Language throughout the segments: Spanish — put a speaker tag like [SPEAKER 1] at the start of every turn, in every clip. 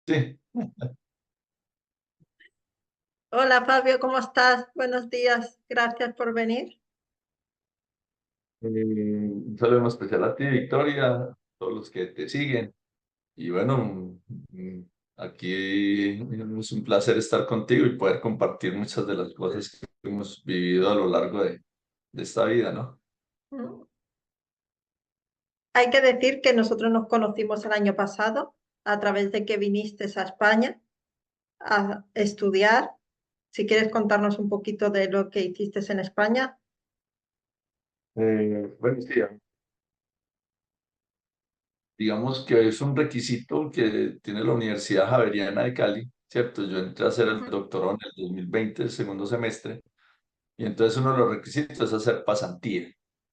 [SPEAKER 1] Sí,
[SPEAKER 2] Hola Fabio, ¿cómo estás? Buenos días, gracias por venir.
[SPEAKER 1] un saludo especial a ti, Victoria, a todos los que te siguen. Y bueno, aquí es un placer estar contigo y poder compartir muchas de las cosas que hemos vivido a lo largo de esta vida, ¿no?
[SPEAKER 2] Mm. Hay que decir que nosotros nos conocimos el año pasado a través de que viniste a España a estudiar. Si quieres contarnos un poquito de lo que hiciste en España.
[SPEAKER 1] Bueno, sí, digamos que es un requisito que tiene la Universidad Javeriana de Cali, ¿cierto? Yo entré a hacer el
[SPEAKER 2] Ujú.
[SPEAKER 1] doctorado en el 2020, el segundo semestre. Y entonces uno de los requisitos es hacer pasantía.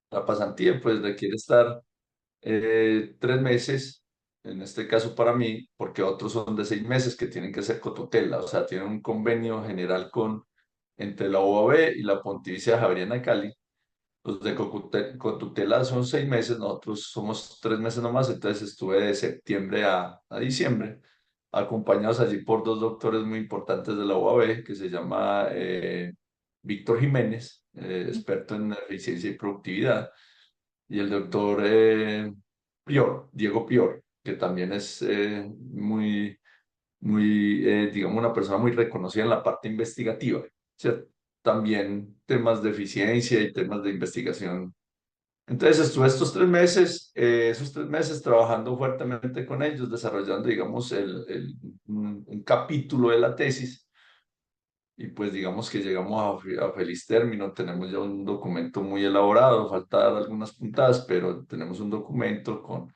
[SPEAKER 1] La pasantía pues requiere estar 3 meses, en este caso para mí, porque otros son de 6 meses que tienen que ser cotutela, o sea, tienen un convenio general entre la UAB y la Pontificia Javeriana de Cali. Los de cotutela son 6 meses, nosotros somos 3 meses nomás, entonces estuve de septiembre a diciembre, acompañados allí por dos doctores muy importantes de la UAB, que se llama Víctor Jiménez, experto en eficiencia y productividad, y el doctor Pior, Diego Pior, que también es digamos, una persona muy reconocida en la parte investigativa. ¿Cierto? También temas de eficiencia y temas de investigación. Entonces estuve esos 3 meses trabajando fuertemente con ellos, desarrollando, digamos, un capítulo de la tesis y pues digamos que llegamos a feliz término, tenemos ya un documento muy elaborado, falta dar algunas puntadas, pero tenemos un documento con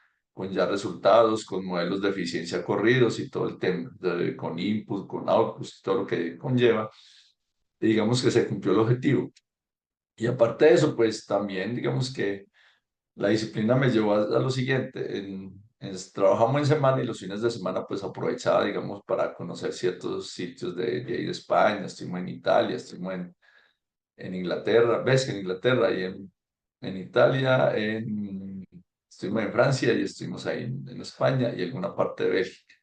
[SPEAKER 1] ya resultados, con modelos de eficiencia corridos y todo el tema, con input, con output, y todo lo que conlleva, y digamos que se cumplió el objetivo. Y aparte de eso, pues también digamos que la disciplina me llevó a lo siguiente, trabajamos en semana y los fines de semana pues aprovechaba, digamos, para conocer ciertos sitios de ahí de España, estuvimos en Italia, estuvimos en Inglaterra, ves, en Inglaterra y en Italia, estuvimos en Francia y estuvimos ahí en España y alguna parte de Bélgica.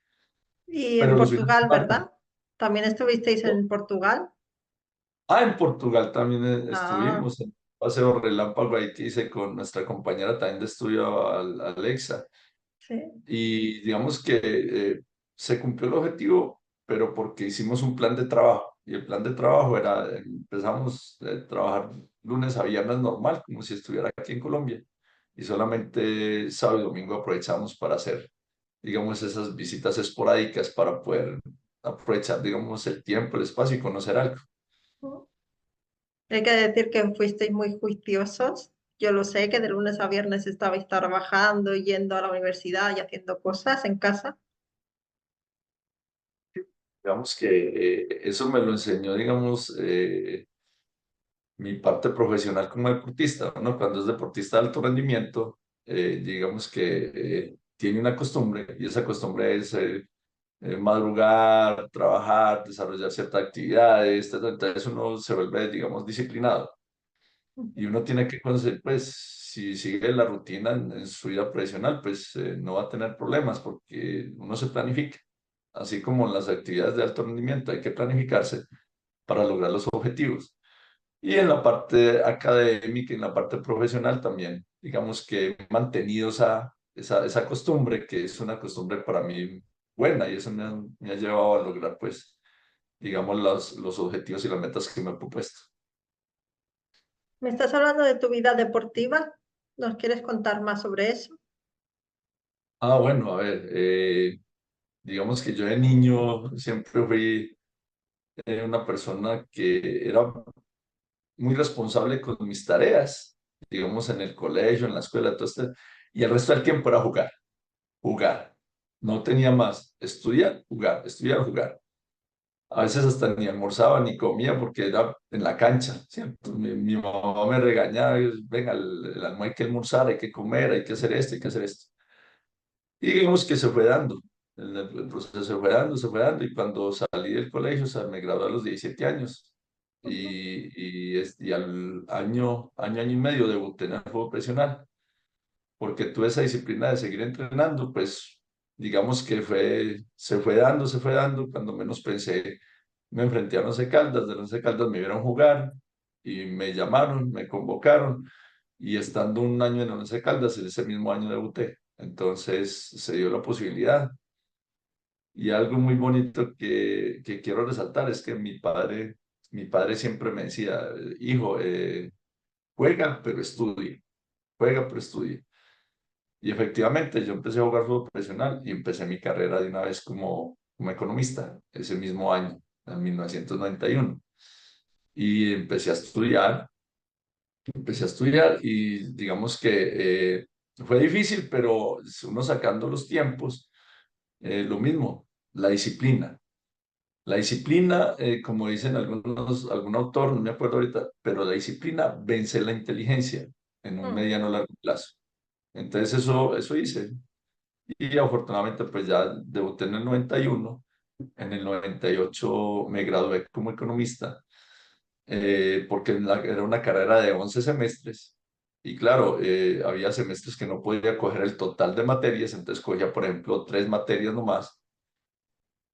[SPEAKER 2] Y en
[SPEAKER 1] Pero los fines de
[SPEAKER 2] Portugal,
[SPEAKER 1] semana,
[SPEAKER 2] ¿verdad? ¿También estuvisteis en Portugal?
[SPEAKER 1] en Portugal también
[SPEAKER 2] Ah,
[SPEAKER 1] estuvimos, en paseo relámpago ahí que hice con nuestra compañera también de estudio, Alexa.
[SPEAKER 2] sí.
[SPEAKER 1] Y digamos que se cumplió el objetivo, pero porque hicimos un plan de trabajo. Y el plan de trabajo era, empezamos a trabajar lunes a viernes normal, como si estuviera aquí en Colombia. Y solamente sábado y domingo aprovechamos para hacer, digamos, esas visitas esporádicas para poder aprovechar, digamos, el tiempo, el espacio y conocer algo.
[SPEAKER 2] Hay que decir que fuisteis muy juiciosos. Yo lo sé, que de lunes a viernes estabais trabajando, yendo a la universidad y haciendo cosas en casa.
[SPEAKER 1] Digamos que eso me lo enseñó, digamos, mi parte profesional como deportista, ¿no? Cuando es deportista de alto rendimiento, digamos que tiene una costumbre y esa costumbre es madrugar, trabajar, desarrollar ciertas actividades, entonces uno se vuelve, digamos, disciplinado y uno tiene que, pues, si sigue la rutina en su vida profesional, pues no va a tener problemas porque uno se planifica, así como en las actividades de alto rendimiento hay que planificarse para lograr los objetivos. Y en la parte académica, en la parte profesional también, digamos que he mantenido esa costumbre, que es una costumbre para mí buena y eso me ha llevado a lograr, pues, digamos, los objetivos y las metas que me he propuesto.
[SPEAKER 2] ¿Me estás hablando de tu vida deportiva? ¿Nos quieres contar más sobre eso?
[SPEAKER 1] Bueno, a ver, digamos que yo de niño siempre fui una persona que era muy responsable con mis tareas, digamos, en el colegio, en la escuela, todo esto, y el resto del tiempo era jugar. Jugar. No tenía más. Estudiar, jugar. A veces hasta ni almorzaba ni comía porque era en la cancha, ¿cierto? Mi mamá me regañaba, venga, el almuerzo hay que almorzar, hay que comer, hay que hacer esto, hay que hacer esto. Y digamos que se fue dando, el proceso se fue dando, se fue dando, y cuando salí del colegio, o sea, me gradué a los 17 años,
[SPEAKER 2] Ujú.
[SPEAKER 1] y al año y medio debuté en el fútbol profesional, porque tuve esa disciplina de seguir entrenando, pues digamos que se fue dando, cuando menos pensé, me enfrenté a Once Caldas, de Once Caldas me vieron jugar y me llamaron, me convocaron, y estando un año en Once Caldas, en ese mismo año debuté. Entonces se dio la posibilidad. Y algo muy bonito que quiero resaltar es que mi padre siempre me decía, hijo, juega, pero estudia, juega, pero estudia. Y efectivamente, yo empecé a jugar fútbol profesional y empecé mi carrera de una vez como economista, ese mismo año, en 1991. Y empecé a estudiar y digamos que fue difícil, pero uno sacando los tiempos, lo mismo, la disciplina. La disciplina, como dicen algún autor, no me acuerdo ahorita, pero la disciplina vence la inteligencia en un
[SPEAKER 2] Mm.
[SPEAKER 1] mediano o largo plazo. Entonces eso hice. Y afortunadamente pues ya debuté en el 91. En el 98 me gradué como economista, porque era una carrera de 11 semestres. Y claro, había semestres que no podía coger el total de materias, entonces cogía, por ejemplo, 3 materias nomás,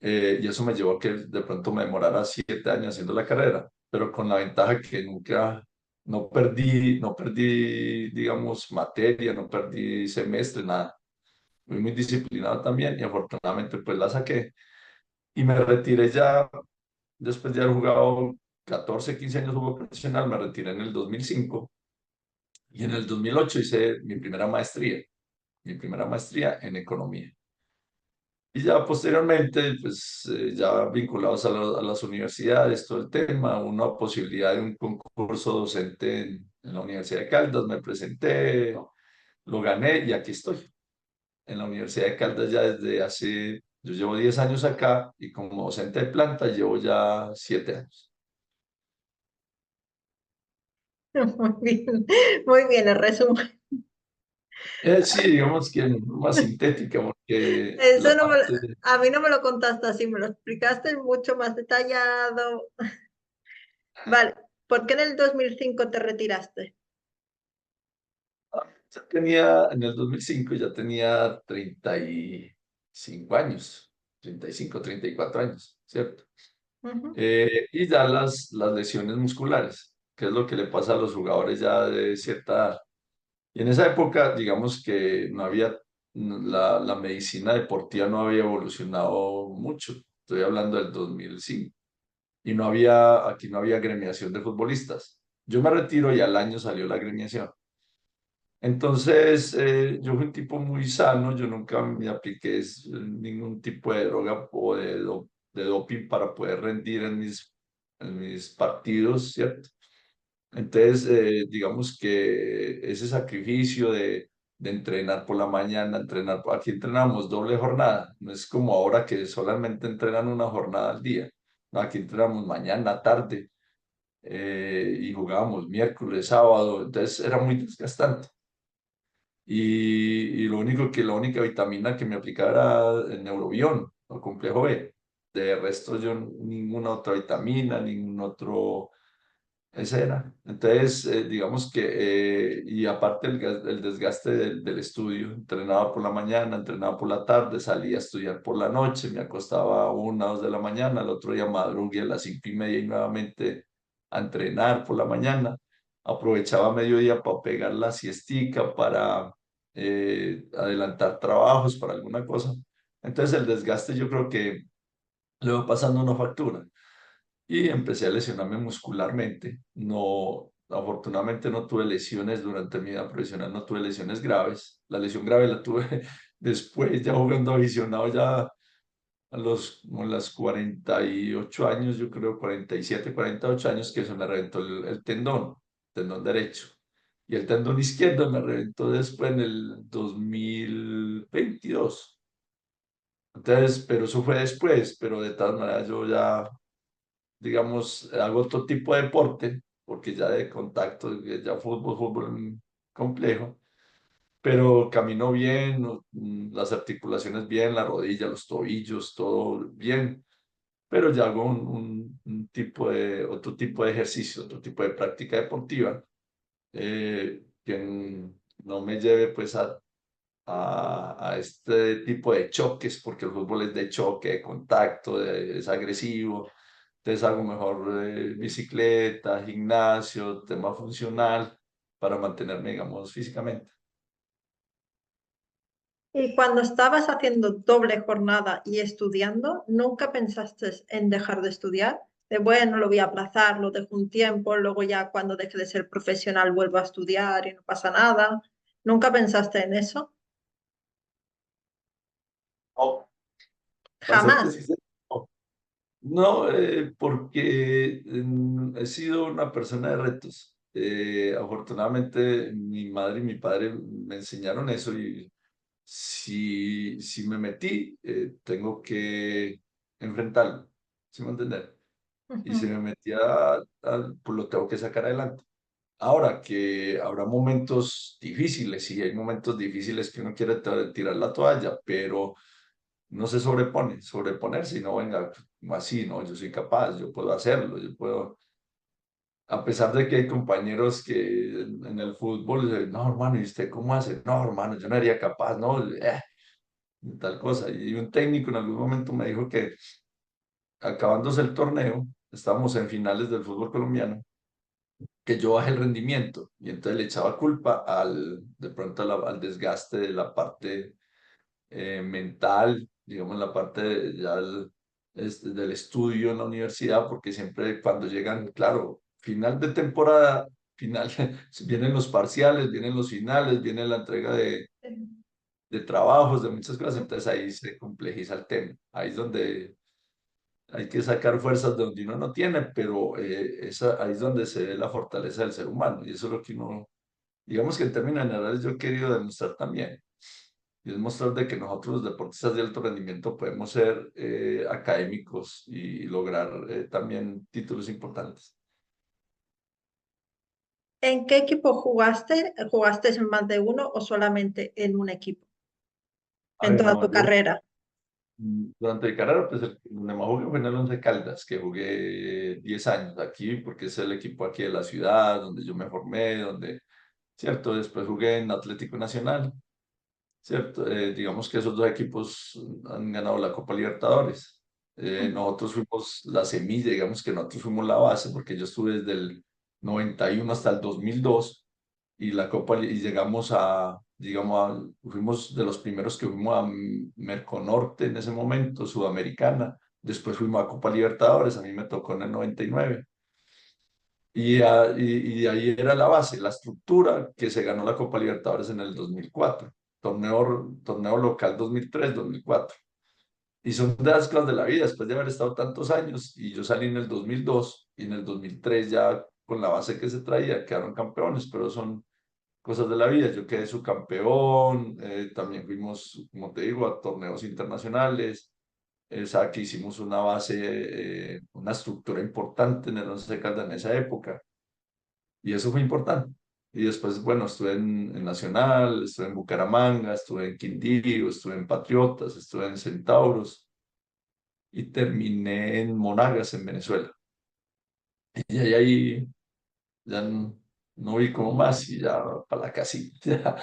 [SPEAKER 1] y eso me llevó a que de pronto me demorara 7 años haciendo la carrera, pero con la ventaja que nunca, no perdí, digamos, materia, no perdí semestre, nada. Fui muy disciplinado también y afortunadamente pues la saqué y me retiré ya después de haber jugado 14 15 años de fútbol profesional, me retiré en el 2005 y en el 2008 hice mi primera maestría en economía. Y ya posteriormente, pues ya vinculados a las universidades, todo el tema, una posibilidad de un concurso docente en la Universidad de Caldas, me presenté, lo gané y aquí estoy. En la Universidad de Caldas ya yo llevo 10 años acá y como docente de planta llevo ya 7 años.
[SPEAKER 2] Muy bien el resumen.
[SPEAKER 1] Sí, digamos que más sintética, porque
[SPEAKER 2] Eso
[SPEAKER 1] la
[SPEAKER 2] no me lo-
[SPEAKER 1] parte,
[SPEAKER 2] a mí no me lo contaste así, me lo explicaste mucho más detallado. Vale, ¿por qué en el 2005 te retiraste?
[SPEAKER 1] en el 2005 ya tenía 35 años, 35, 34 años, ¿cierto?
[SPEAKER 2] Ujú.
[SPEAKER 1] Y ya las lesiones musculares, que es lo que le pasa a los jugadores ya de cierta edad. Y en esa época, digamos que no había, la medicina deportiva no había evolucionado mucho. Estoy hablando del 2005. Y aquí no había gremiación de futbolistas. Yo me retiro y al año salió la gremiación. Entonces, yo fui un tipo muy sano, yo nunca me apliqué ningún tipo de droga o de doping para poder rendir en mis partidos, ¿cierto? Entonces, digamos que ese sacrificio de entrenar por la mañana, aquí entrenamos doble jornada, no es como ahora que solamente entrenan una jornada al día, no, aquí entrenamos mañana, tarde, y jugábamos miércoles, sábado, entonces era muy desgastante. Y la única vitamina que me aplicaba era el Neurobión o complejo B. De resto, yo ninguna otra vitamina, ningún otro, ese era. Entonces, digamos que, y aparte el desgaste del estudio, entrenaba por la mañana, entrenaba por la tarde, salía a estudiar por la noche, me acostaba a 1 o 2 de la mañana, el otro día madrugué a las 5:30 y nuevamente a entrenar por la mañana. Aprovechaba mediodía para pegar la siestica, para adelantar trabajos, para alguna cosa. Entonces, el desgaste yo creo que le va pasando una factura y empecé a lesionarme muscularmente. No, afortunadamente no tuve lesiones durante mi vida profesional, no tuve lesiones graves. La lesión grave la tuve después, ya jugando aficionado, ya como a los 48 años, yo creo 47, 48 años, que se me reventó el tendón derecho. Y el tendón izquierdo me reventó después en el 2022. Entonces, pero eso fue después, pero de todas maneras yo ya, digamos, hago otro tipo de deporte, porque ya de contacto, ya fútbol complejo, pero camino bien, las articulaciones bien, la rodilla, los tobillos, todo bien, pero ya hago otro tipo de ejercicio, otro tipo de práctica deportiva, que no me lleve pues a a este tipo de choques, porque el fútbol es de choque, de contacto, es agresivo. Entonces hago mejor bicicleta, gimnasio, tema funcional para mantenerme, digamos, físicamente.
[SPEAKER 2] Y cuando estabas haciendo doble jornada y estudiando, ¿nunca pensaste en dejar de estudiar? De bueno, lo voy a aplazar, lo dejo un tiempo, luego ya cuando deje de ser profesional vuelvo a estudiar y no pasa nada. ¿Nunca pensaste en eso?
[SPEAKER 1] No, para serte
[SPEAKER 2] Jamás.
[SPEAKER 1] sincero, no. No, porque he sido una persona de retos. Afortunadamente, mi madre y mi padre me enseñaron eso y si me metí, tengo que enfrentarlo, ¿sí me entiendes? Y si
[SPEAKER 2] Ujú.
[SPEAKER 1] me metí pues lo tengo que sacar adelante. Ahora que habrá momentos difíciles, y hay momentos difíciles que uno quiere tirar la toalla, pero no se sobreponerse y no venga así, no, yo soy capaz, yo puedo hacerlo, yo puedo, a pesar de que hay compañeros que en el fútbol dicen, no, hermano, ¿y usted cómo hace? No, hermano, yo no sería capaz, no, tal cosa. Y un técnico en algún momento me dijo que acabándose el torneo, estábamos en finales del fútbol colombiano, que yo bajé el rendimiento y entonces le echaba culpa de pronto al desgaste de la parte mental, digamos, la parte del estudio en la universidad, porque siempre cuando llegan, claro, final de temporada, final, vienen los parciales, vienen los finales, viene la entrega de trabajos, de muchas cosas, entonces ahí se complejiza el tema. Ahí es donde hay que sacar fuerzas de donde uno no tiene, pero ahí es donde se ve la fortaleza del ser humano, y eso es lo que uno, digamos que en términos generales yo he querido demostrar también. Y es mostrar de que nosotros los deportistas de alto rendimiento podemos ser académicos y lograr también títulos importantes.
[SPEAKER 2] ¿En qué equipo jugaste? ¿Jugaste en más de uno o solamente en un equipo
[SPEAKER 1] A
[SPEAKER 2] en
[SPEAKER 1] ver,
[SPEAKER 2] toda
[SPEAKER 1] no,
[SPEAKER 2] tu
[SPEAKER 1] yo
[SPEAKER 2] carrera?
[SPEAKER 1] durante mi carrera, pues donde más jugué fue en el Once Caldas, que jugué 10 años aquí, porque es el equipo aquí de la ciudad, donde yo me formé, donde, cierto, después jugué en Atlético Nacional, cierto, digamos que esos dos equipos han ganado la Copa Libertadores. Nosotros fuimos la semilla, digamos que nosotros fuimos la base, porque yo estuve desde el 91 hasta el 2002 y la Copa y llegamos fuimos de los primeros que fuimos a Merconorte en ese momento, Sudamericana. Después fuimos a Copa Libertadores, a mí me tocó en el 99. Y ahí era la base, la estructura que se ganó la Copa Libertadores en el 2004, torneo local 2003-2004. Y son de las cosas de la vida, después de haber estado tantos años, y yo salí en el 2002 y en el 2003 ya con la base que se traía quedaron campeones, pero son cosas de la vida. Yo quedé subcampeón, también fuimos, como te digo, a torneos internacionales, o sea, que hicimos una base, una estructura importante en el Once Caldas en esa época. Y eso fue importante. Y después, bueno, estuve en Nacional, estuve en Bucaramanga, estuve en Quindío, estuve en Patriotas, estuve en Centauros y terminé en Monagas, en Venezuela. Y ahí ya no vi como más y ya para la casita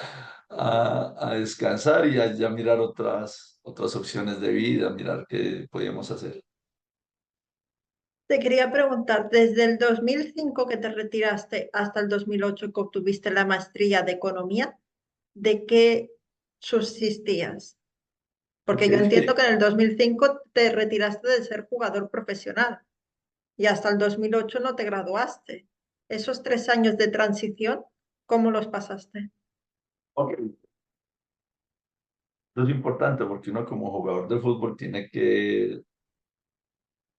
[SPEAKER 1] a descansar y ya mirar otras opciones de vida, mirar qué podíamos hacer.
[SPEAKER 2] Te quería preguntar, desde el 2005 que te retiraste hasta el 2008 que obtuviste la maestría de economía, ¿de qué subsistías?
[SPEAKER 1] Ok.
[SPEAKER 2] Porque yo entiendo que en el 2005 te retiraste de ser jugador profesional y hasta el 2008 no te graduaste. Esos 3 años de transición, ¿cómo los pasaste?
[SPEAKER 1] Ok. Eso es importante porque uno como jugador de fútbol tiene que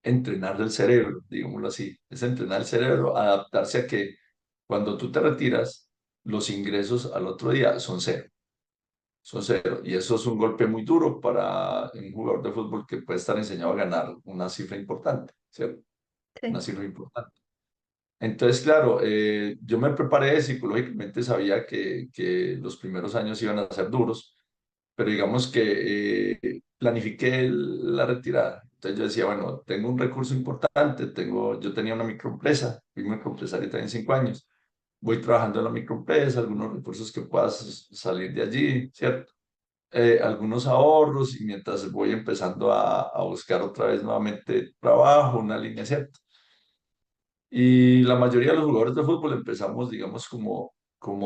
[SPEAKER 1] entrenar el cerebro, digámoslo así. Es entrenar el cerebro, adaptarse a que cuando tú te retiras, los ingresos al otro día son cero. Son cero. Y eso es un golpe muy duro para un jugador de fútbol que puede estar enseñado a ganar una cifra importante, ¿cierto? Una
[SPEAKER 2] Sí.
[SPEAKER 1] cifra importante. Entonces, claro, yo me preparé psicológicamente, sabía que los primeros años iban a ser duros, pero digamos que planifiqué la retirada. Entonces yo decía, bueno, tengo un recurso importante, yo tenía una microempresa, fui microempresario también 5 años, voy trabajando en la microempresa, algunos recursos que puedas salir de allí, ¿cierto? algunos ahorros y mientras voy empezando a buscar otra vez nuevamente trabajo, una línea cierta. Y la mayoría de los jugadores de fútbol empezamos, digamos, como con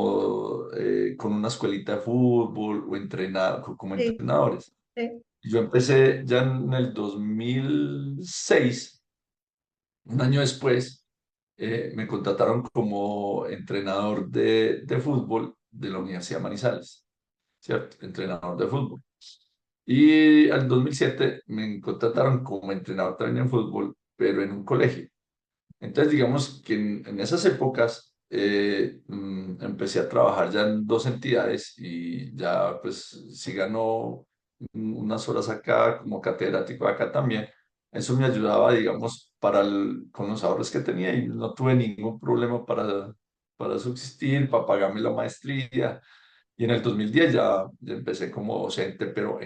[SPEAKER 1] una escuelita de fútbol o como
[SPEAKER 2] Sí,
[SPEAKER 1] entrenadores.
[SPEAKER 2] sí,
[SPEAKER 1] Yo empecé ya en el 2006, un año después, me contrataron como entrenador de fútbol de la Universidad de Manizales, ¿cierto? Entrenador de fútbol. Y al 2007 me contrataron como entrenador también en fútbol, pero en un colegio. Entonces, digamos que en esas épocas empecé a trabajar ya en dos entidades y ya pues sí ganó unas horas acá como catedrático acá también. Eso me ayudaba, digamos, con los ahorros que tenía y no tuve ningún problema para subsistir, para pagarme la maestría. Y en el 2010 ya empecé como docente, pero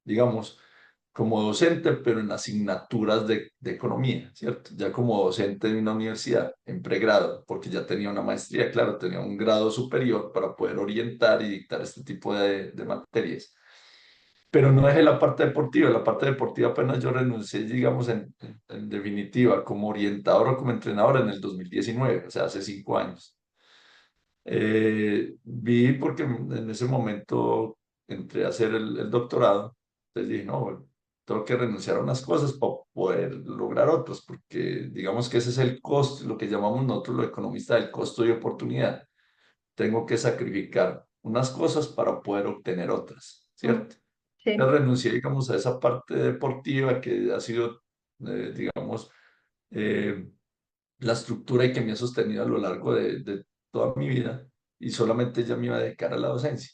[SPEAKER 1] digamos, como docente, pero en asignaturas de economía, ¿cierto? Ya como docente de una universidad, en pregrado, porque ya tenía una maestría, claro, tenía un grado superior para poder orientar y dictar este tipo de materias. Pero no dejé la parte deportiva apenas yo renuncié, digamos, en definitiva, como orientador o como entrenador en el 2019, o sea, hace 5 años. Vi porque en ese momento entré a hacer el doctorado, entonces dije, no, bueno, tengo que renunciar a unas cosas para poder lograr otras, porque digamos que ese es el costo, lo que llamamos nosotros los economistas del costo de oportunidad. Tengo que sacrificar unas cosas para poder obtener otras,
[SPEAKER 2] mm,
[SPEAKER 1] ¿cierto?
[SPEAKER 2] sí.
[SPEAKER 1] Entonces renuncié, digamos, a esa parte deportiva que ha sido, digamos, eh, la estructura y que me ha sostenido a lo largo de toda mi vida y solamente ya me iba a dedicar a la docencia.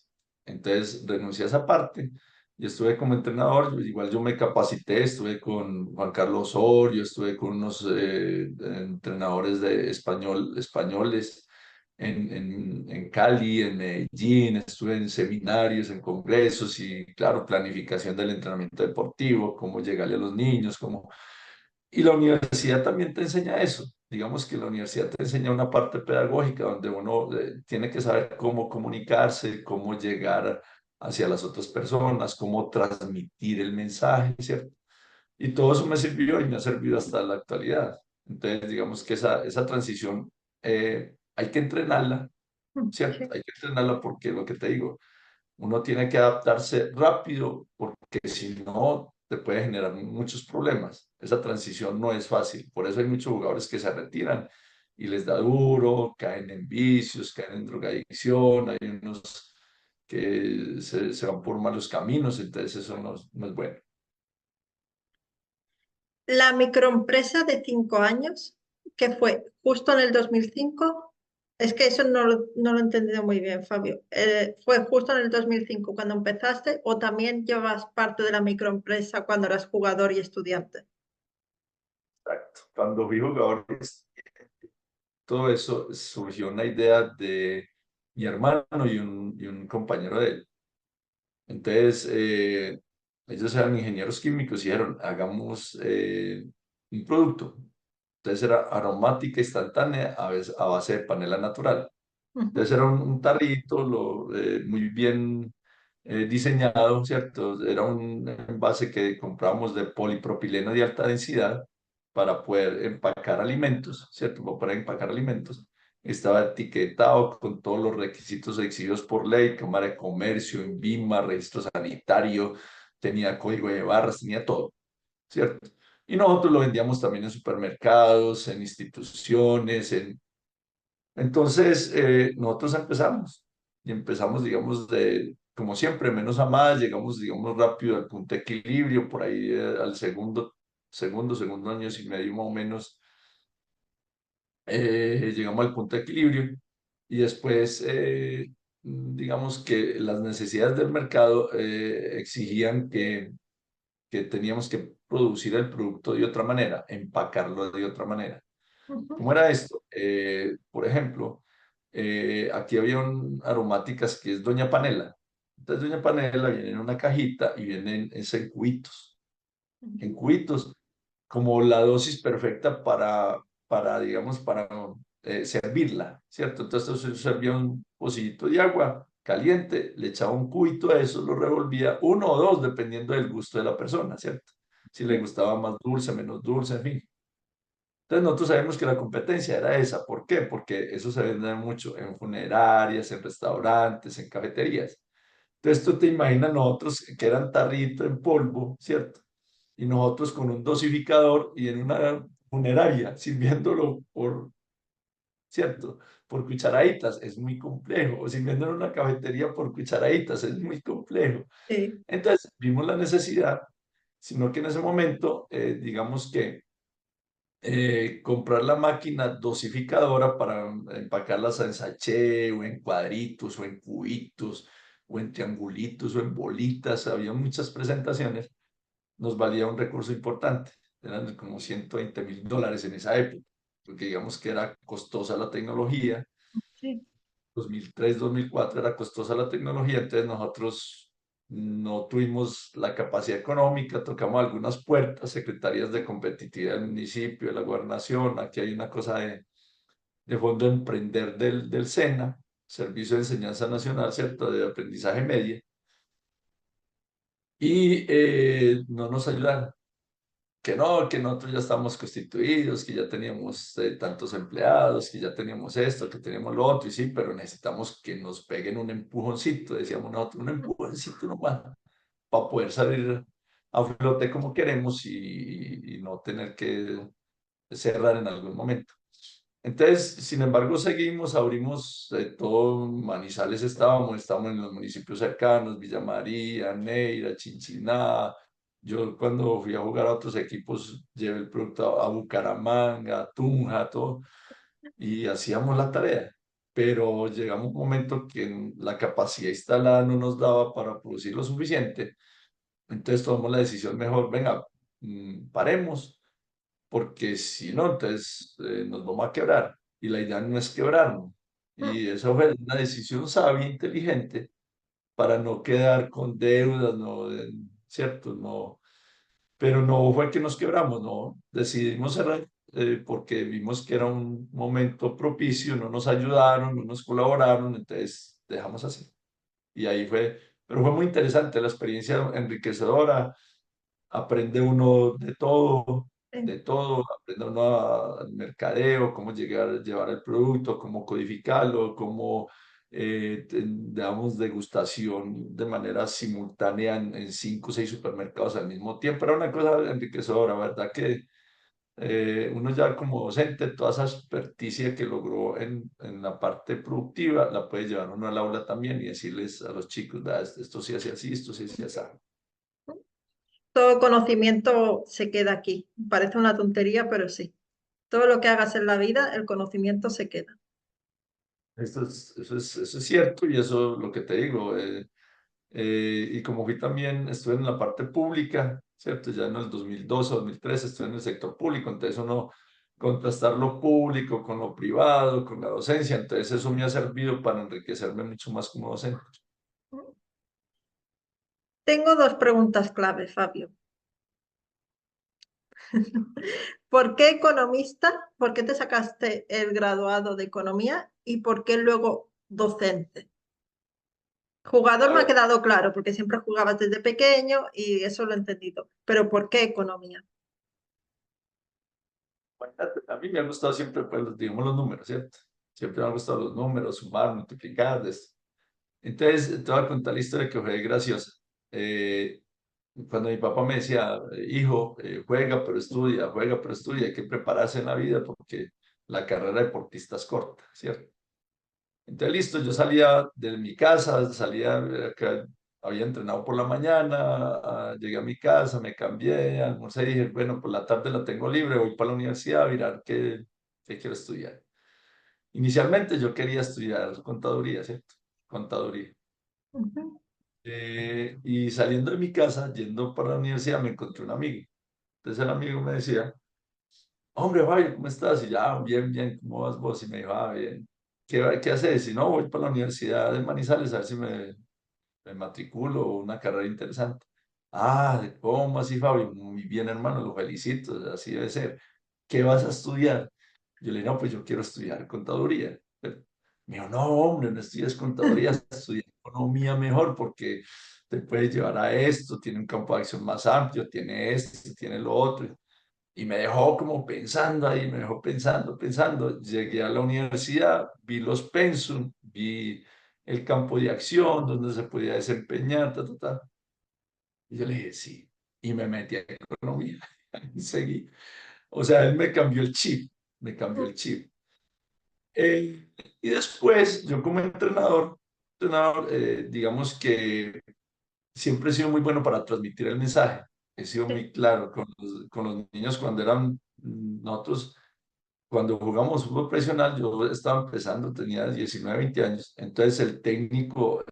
[SPEAKER 1] Entonces renuncié a esa parte y estuve como entrenador, igual yo me capacité, estuve con Juan Carlos Osorio, estuve con unos entrenadores de españoles en Cali, en Medellín, estuve en seminarios, en congresos y claro, planificación del entrenamiento deportivo, cómo llegarle a los niños, cómo y la universidad también te enseña eso. Digamos que la universidad te enseña una parte pedagógica donde uno tiene que saber cómo comunicarse, cómo llegar hacia las otras personas, cómo transmitir el mensaje, ¿cierto? Y todo eso me sirvió y me ha servido hasta la actualidad. Entonces, digamos que esa transición hay que entrenarla,
[SPEAKER 2] Mm,
[SPEAKER 1] ¿cierto?
[SPEAKER 2] sí.
[SPEAKER 1] Hay que entrenarla porque lo que te digo, uno tiene que adaptarse rápido porque si no te puede generar muchos problemas. Esa transición no es fácil. Por eso hay muchos jugadores que se retiran y les da duro, caen en vicios, caen en drogadicción, hay unos que se van por malos caminos, entonces eso no es bueno.
[SPEAKER 2] La microempresa de 5 años, que fue justo en el 2005, es que eso no lo he entendido muy bien, Fabio. ¿Fue justo en el 2005 cuando empezaste o también llevas parte de la microempresa cuando eras jugador y estudiante?
[SPEAKER 1] Exacto. Cuando fui jugador, todo eso surgió una idea de mi hermano y un compañero de él. Entonces, ellos eran ingenieros químicos y dijeron, hagamos un producto. Entonces era aromática instantánea a base de panela natural.
[SPEAKER 2] Ujú,
[SPEAKER 1] Entonces era un tarrito muy bien diseñado, ¿cierto? Era un envase que compramos de polipropileno de alta densidad para poder empacar alimentos, ¿cierto? Para empacar alimentos. Estaba etiquetado con todos los requisitos exigidos por ley, Cámara de Comercio, INVIMA, Registro Sanitario, tenía código de barras, tenía todo, ¿cierto? Y nosotros lo vendíamos también en supermercados, en instituciones, entonces, nosotros empezamos y empezamos, digamos, como siempre, menos a más, llegamos, digamos, rápido al punto de equilibrio, por ahí al segundo año y medio más o menos, llegamos al punto de equilibrio y después, digamos que las necesidades del mercado exigían que teníamos que producir el producto de otra manera, empacarlo de otra manera.
[SPEAKER 2] ujú,
[SPEAKER 1] ¿Cómo era esto? Por ejemplo, aquí había aromáticas que es Doña Panela. Entonces, Doña Panela viene en una cajita y vienen en cubitos. En
[SPEAKER 2] ujú,
[SPEAKER 1] cubitos, como la dosis perfecta digamos, para servirla, ¿cierto? Entonces, se servía un pocillito de agua caliente, le echaba un cubito a eso, lo revolvía, uno o dos, dependiendo del gusto de la persona, ¿cierto? Si le gustaba más dulce, menos dulce, en fin. Entonces nosotros sabemos que la competencia era esa. ¿Por qué? Porque eso se vende mucho en funerarias, en restaurantes, en cafeterías. Entonces tú te imaginas nosotros que eran tarrito en polvo, ¿cierto? Y nosotros con un dosificador y en una funeraria sirviéndolo por, ¿cierto? Por cucharaditas, es muy complejo. O sirviéndolo en una cafetería por cucharaditas, es muy complejo.
[SPEAKER 2] Sí,
[SPEAKER 1] Entonces vimos la necesidad, sino que en ese momento, digamos que comprar la máquina dosificadora para empacarlas en sachet o en cuadritos o en cubitos o en triangulitos o en bolitas, había muchas presentaciones, nos valía un recurso importante, eran como $120.000 en esa época, porque digamos que era costosa la tecnología,
[SPEAKER 2] sí,
[SPEAKER 1] 2003, 2004 era costosa la tecnología, entonces nosotros no tuvimos la capacidad económica, tocamos algunas puertas, secretarías de competitividad del municipio, de la gobernación, aquí hay una cosa de Fondo Emprender del SENA, Servicio de Enseñanza Nacional, ¿cierto?, de aprendizaje media, y no nos ayudaron que no, que nosotros ya estamos constituidos, que ya teníamos tantos empleados, que ya teníamos esto, que teníamos lo otro, y sí, pero necesitamos que nos peguen un empujoncito, decíamos nosotros, un empujoncito nomás, para poder salir a flote como queremos y no tener que cerrar en algún momento. Entonces, sin embargo, seguimos, abrimos todo, Manizales estábamos en los municipios cercanos, Villa María, Neira, Chinchiná. Yo cuando fui a jugar a otros equipos, llevé el producto a Bucaramanga, a Tunja, todo, y hacíamos la tarea. Pero llegamos a un momento que la capacidad instalada no nos daba para producir lo suficiente. Entonces tomamos la decisión mejor, venga, paremos porque si no, entonces nos vamos a quebrar. Y la idea no es quebrarnos. Y esa fue una decisión sabia, inteligente, para no quedar con deudas, no, ¿cierto? No, pero no fue que nos quebramos, no. Decidimos cerrar porque vimos que era un momento propicio, no nos ayudaron, no nos colaboraron, entonces dejamos así. Y ahí fue, pero fue muy interesante la experiencia enriquecedora, aprende uno
[SPEAKER 2] sí.
[SPEAKER 1] de todo, aprende uno al mercadeo, cómo llegar, llevar el producto, cómo codificarlo, cómo damos degustación de manera simultánea en 5 o 6 supermercados al mismo tiempo. Era una cosa enriquecedora, ¿verdad? Que uno ya como docente, toda esa experticia que logró en la parte productiva, la puede llevar uno al aula también y decirles a los chicos, "Vea, esto sí hace así, esto sí hace así".
[SPEAKER 2] Todo conocimiento se queda aquí. Parece una tontería, pero sí. Todo lo que hagas en la vida, el conocimiento se queda.
[SPEAKER 1] Eso es cierto y eso lo que te digo. Y como fui también, estuve en la parte pública, ¿cierto? Ya en el 2012, 2013 estuve en el sector público, entonces uno contrastar lo público con lo privado, con la docencia, entonces eso me ha servido para enriquecerme mucho más como docente.
[SPEAKER 2] Tengo dos preguntas clave, Fabio. ¿Por qué economista? ¿Por qué te sacaste el graduado de economía? ¿Y por qué luego docente? Jugador
[SPEAKER 1] A
[SPEAKER 2] me ha
[SPEAKER 1] ver,
[SPEAKER 2] quedado claro, porque siempre jugabas desde pequeño y eso lo he entendido. Pero ¿por qué economía?
[SPEAKER 1] imagínate, a mí me han gustado siempre, pues, digamos, los números, ¿cierto? Siempre me han gustado los números, sumar, multiplicar, entonces, te voy a contar la historia que fue graciosa. Eh, Cuando mi papá me decía, hijo, juega, pero estudia, hay que prepararse en la vida porque la carrera de deportista es corta, ¿cierto? Entonces, listo, yo salía de mi casa, había entrenado por la mañana, llegué a mi casa, me cambié, almorcé y dije, bueno, por la tarde la tengo libre, voy para la universidad a mirar qué quiero estudiar. Inicialmente yo quería estudiar contaduría, ¿cierto? Contaduría.
[SPEAKER 2] Ujú.
[SPEAKER 1] Y saliendo de mi casa, yendo para la universidad, me encontré un amigo. Entonces el amigo me decía, hombre, Fabio, ¿cómo estás? Y ya, bien, bien, ¿cómo vas vos? Y me dijo, bien. ¿Qué haces? Y no, voy para la Universidad de Manizales a ver si me matriculo una carrera interesante. Ah, ¿cómo así, Fabio? Muy bien, hermano, lo felicito, así debe ser. ¿Qué vas a estudiar? Yo le dije, no, pues yo quiero estudiar contaduría. Me dijo, no, hombre, no estudies contaduría, estudia economía mejor porque te puede llevar a esto, tiene un campo de acción más amplio, tiene esto, tiene lo otro. Y me dejó como pensando ahí, me dejó pensando, pensando. Llegué a la universidad, vi los pensum, vi el campo de acción donde se podía desempeñar, ta, ta, ta. Y yo le dije, sí, y me metí a economía y seguí. O sea, él me cambió el chip, me cambió el chip. Y después, yo como entrenador, digamos que siempre he sido muy bueno para transmitir el mensaje. He sido
[SPEAKER 2] Sí.
[SPEAKER 1] muy claro con los niños cuando eran nosotros, cuando jugamos fútbol profesional, yo estaba empezando, tenía 19 20 años. Entonces el técnico,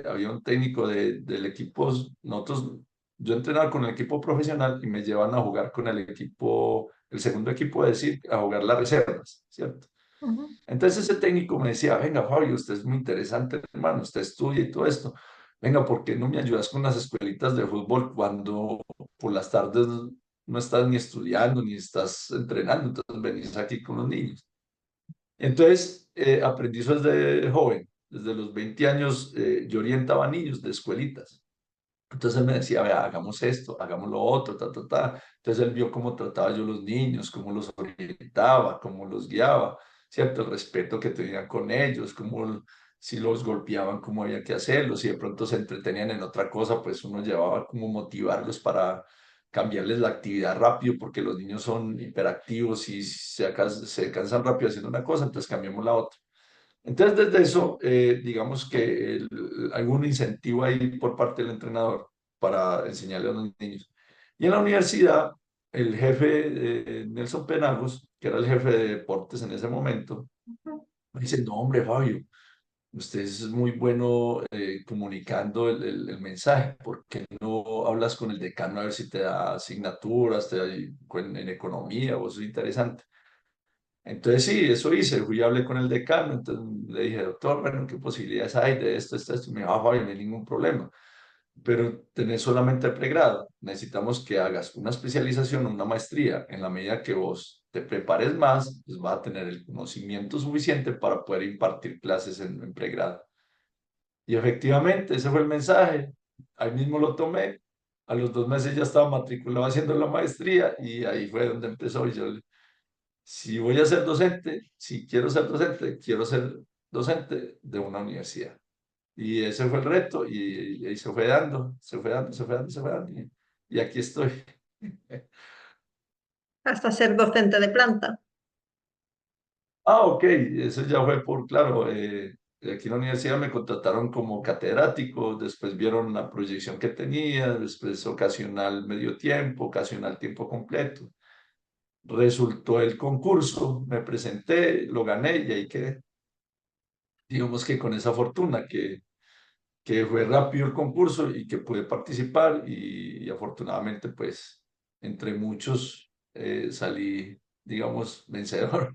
[SPEAKER 1] había un técnico del equipo, nosotros, yo entrenaba con el equipo profesional y me llevan a jugar con el equipo, el segundo equipo, es decir, a jugar las reservas, ¿cierto?
[SPEAKER 2] Ujú.
[SPEAKER 1] Entonces ese técnico me decía, venga Fabio, usted es muy interesante, hermano, usted estudia y todo esto. Venga, ¿por qué no me ayudas con las escuelitas de fútbol cuando por las tardes no estás ni estudiando ni estás entrenando? Entonces venís aquí con los niños. Entonces aprendí eso desde joven, desde los 20 años yo orientaba a niños de escuelitas. Entonces él me decía, vea, hagamos esto, hagamos lo otro, ta, ta, ta. Entonces él vio cómo trataba yo a los niños, cómo los orientaba, cómo los guiaba, ¿cierto? El respeto que tenían con ellos, cómo si los golpeaban, cómo había que hacerlo, si de pronto se entretenían en otra cosa, pues uno llevaba como motivarlos para cambiarles la actividad rápido, porque los niños son hiperactivos y se cansan rápido haciendo una cosa, entonces cambiamos la otra. Entonces, desde eso, digamos que algún incentivo ahí por parte del entrenador para enseñarle a los niños. Y en la universidad, el jefe, Nelson Penagos, que era el jefe de deportes en ese momento, me dice, no, hombre, Fabio, usted es muy bueno comunicando el mensaje, ¿por qué no hablas con el decano a ver si te da asignaturas, te da en economía, o eso es interesante? Entonces sí, eso hice, fui y hablé con el decano, entonces le dije, doctor, bueno, ¿qué posibilidades hay de esto, esto, esto? Y me dijo, ah, Fabio, no hay ningún problema, pero tenés solamente el pregrado, necesitamos que hagas una especialización, una maestría, en la medida que vos te prepares más, pues vas a tener el conocimiento suficiente para poder impartir clases en pregrado. Y efectivamente, ese fue el mensaje, ahí mismo lo tomé, a los 2 meses ya estaba matriculado haciendo la maestría y ahí fue donde empezó y yo si voy a ser docente, si quiero ser docente de una universidad. Y ese fue el reto y se fue dando, se fue dando, se fue dando, se fue dando. Y aquí estoy.
[SPEAKER 2] Hasta ser docente de planta.
[SPEAKER 1] Ah, ok, eso ya fue por, claro, aquí en la universidad me contrataron como catedrático, después vieron la proyección que tenía, después ocasional medio tiempo, ocasional tiempo completo. Resultó el concurso, me presenté, lo gané y ahí quedé. Digamos que con esa fortuna que fue rápido el concurso y que pude participar y afortunadamente pues entre muchos salí, digamos, vencedor.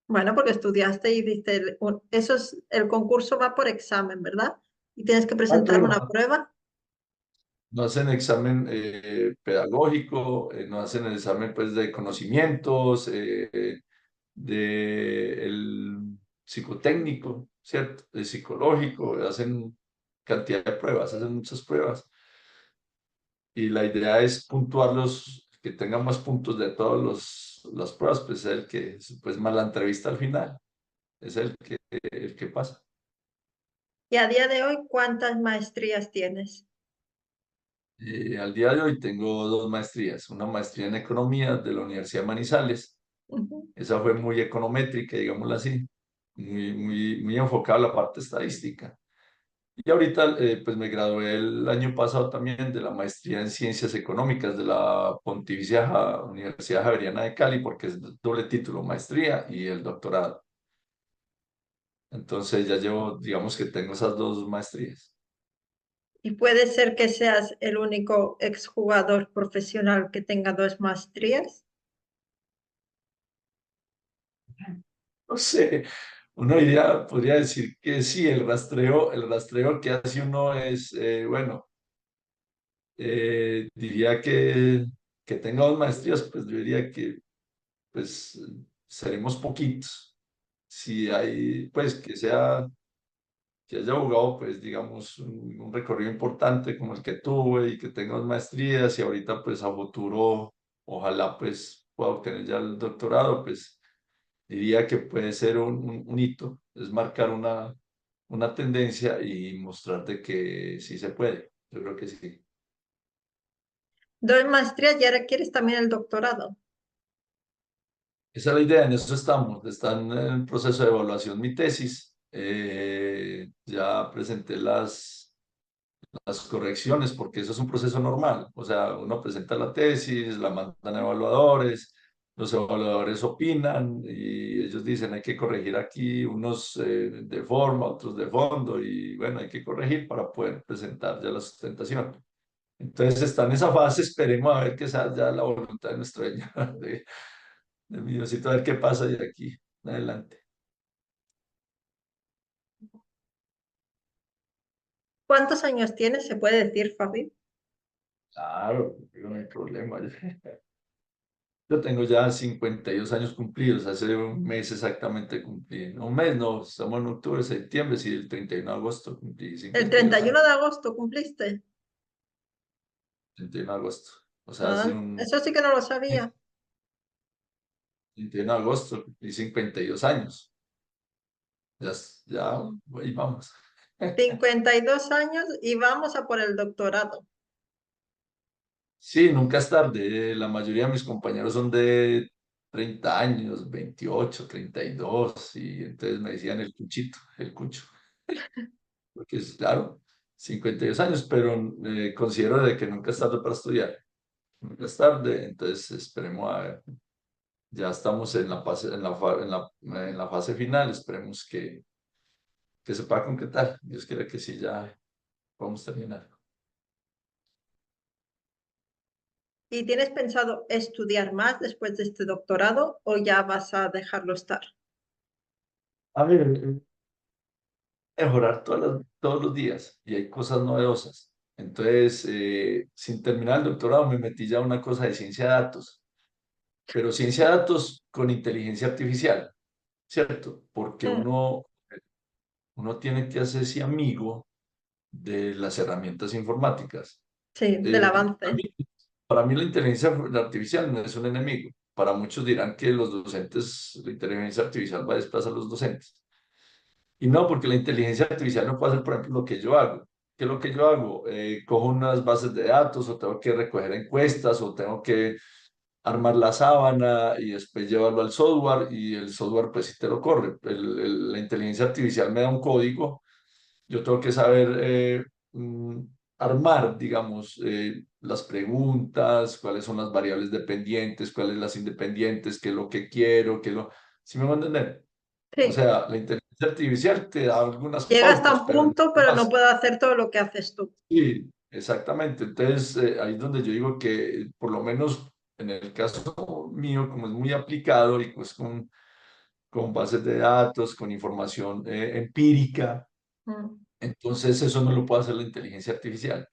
[SPEAKER 2] Bueno, porque estudiaste y diste, eso es, el concurso va por examen, ¿verdad? Y tienes que
[SPEAKER 1] Ah,
[SPEAKER 2] presentar
[SPEAKER 1] claro,
[SPEAKER 2] una
[SPEAKER 1] no,
[SPEAKER 2] prueba.
[SPEAKER 1] no hacen examen pedagógico, no hacen el examen pues de conocimientos, de el psicotécnico, ¿cierto? El psicológico, hacen cantidad de pruebas, hacen muchas pruebas. Y la idea es puntuar los que tengan más puntos de todas las pruebas, pues es el que, pues más la entrevista al final, es el que pasa.
[SPEAKER 2] Y a día de hoy, ¿cuántas maestrías tienes?
[SPEAKER 1] Al día de hoy tengo 2 maestrías, una maestría en economía de la Universidad de Manizales,
[SPEAKER 2] Ujú.
[SPEAKER 1] esa fue muy econométrica, digámoslo así, muy enfocada a la parte estadística. Y ahorita, pues me gradué el año pasado también de la maestría en Ciencias Económicas de la Pontificia Universidad Javeriana de Cali, porque es doble título, maestría y el doctorado. Entonces ya llevo, digamos que tengo esas 2 maestrías.
[SPEAKER 2] Y puede ser que seas el único exjugador profesional que tenga dos maestrías.
[SPEAKER 1] No sé, podría decir que sí, el rastreo que hace uno es, bueno, diría que tenga 2 maestrías, pues yo diría que pues seremos poquitos. Si hay, pues que haya jugado, pues, digamos, un recorrido importante como el que tuve y que tenga maestrías y ahorita, pues, a futuro, ojalá, pues, pueda obtener ya el doctorado, pues, diría que puede ser un hito, es marcar una tendencia y mostrarte que sí se puede. Yo creo que sí.
[SPEAKER 2] Dos maestrías y ahora quieres también el doctorado.
[SPEAKER 1] Esa es la idea, en eso estamos. Está en el proceso de evaluación mi tesis. Ya presenté las correcciones, porque eso es un proceso normal. O sea, uno presenta la tesis, la mandan a evaluadores, los evaluadores opinan y ellos dicen hay que corregir aquí, unos de forma, otros de fondo, y bueno, hay que corregir para poder presentar ya la sustentación. Entonces está en esa fase, esperemos a ver que sea ya la voluntad de nuestro dueño, de mi Diosito, a ver qué pasa de aquí en adelante.
[SPEAKER 2] ¿Cuántos años tienes? ¿Se puede decir, Fabi?
[SPEAKER 1] Claro, no hay problema. Yo tengo ya 52 años cumplidos, hace un mes exactamente cumplí. Un mes, no, estamos en octubre, septiembre, sí, el 31 de agosto cumplí
[SPEAKER 2] El
[SPEAKER 1] 52
[SPEAKER 2] 31
[SPEAKER 1] años.
[SPEAKER 2] de agosto cumpliste.
[SPEAKER 1] 31 de agosto. O sea, hace
[SPEAKER 2] Ah,
[SPEAKER 1] un
[SPEAKER 2] eso sí que no lo
[SPEAKER 1] mes,
[SPEAKER 2] sabía.
[SPEAKER 1] 31 de agosto cumplí 52 años. Ya, ya, ahí vamos.
[SPEAKER 2] 52 años y vamos a por el doctorado.
[SPEAKER 1] Sí, nunca es tarde. La mayoría de mis compañeros son de 30 años, 28, 32, y entonces me decían el cuchito, el cucho. Porque es claro, 52 años, pero considero de que nunca es tarde para estudiar, nunca es tarde, entonces esperemos a ver, ya estamos en la fase, en la fase final, esperemos que se pueda concretar, Dios quiera que sí, ya podamos terminar.
[SPEAKER 2] ¿Y tienes pensado estudiar más después de este doctorado o ya vas a dejarlo estar?
[SPEAKER 1] A ver, mejorar todos los días y hay cosas novedosas. Entonces, sin terminar el doctorado, me metí ya a una cosa de ciencia de datos, pero ciencia de datos con inteligencia artificial, ¿cierto? Porque
[SPEAKER 2] Mm,
[SPEAKER 1] uno tiene que hacerse amigo de las herramientas informáticas.
[SPEAKER 2] sí, del
[SPEAKER 1] Eh, para
[SPEAKER 2] avance.
[SPEAKER 1] mí, para mí la inteligencia artificial no es un enemigo. Para muchos dirán que los docentes, la inteligencia artificial va a desplazar a los docentes. Y no, porque la inteligencia artificial no puede hacer, por ejemplo, lo que yo hago. ¿Qué es lo que yo hago? Cojo unas bases de datos o tengo que recoger encuestas o tengo que armar la sábana y después llevarlo al software y el software pues sí te lo corre. La inteligencia artificial me da un código, yo tengo que saber mm, armar, digamos, las preguntas, cuáles son las variables dependientes, cuáles las independientes, qué es lo que quiero, qué es lo... ¿Sí me van a entender? O
[SPEAKER 2] Sí,
[SPEAKER 1] sea, la inteligencia artificial te da algunas
[SPEAKER 2] llega hasta
[SPEAKER 1] pautas,
[SPEAKER 2] un
[SPEAKER 1] pero no
[SPEAKER 2] punto, pero no
[SPEAKER 1] más.
[SPEAKER 2] puedo hacer todo lo que haces tú.
[SPEAKER 1] Sí, exactamente. Entonces, ahí es donde yo digo que, por lo menos en el caso mío, como es muy aplicado y pues con bases de datos, con información empírica,
[SPEAKER 2] Mm,
[SPEAKER 1] entonces eso no lo puede hacer la inteligencia artificial.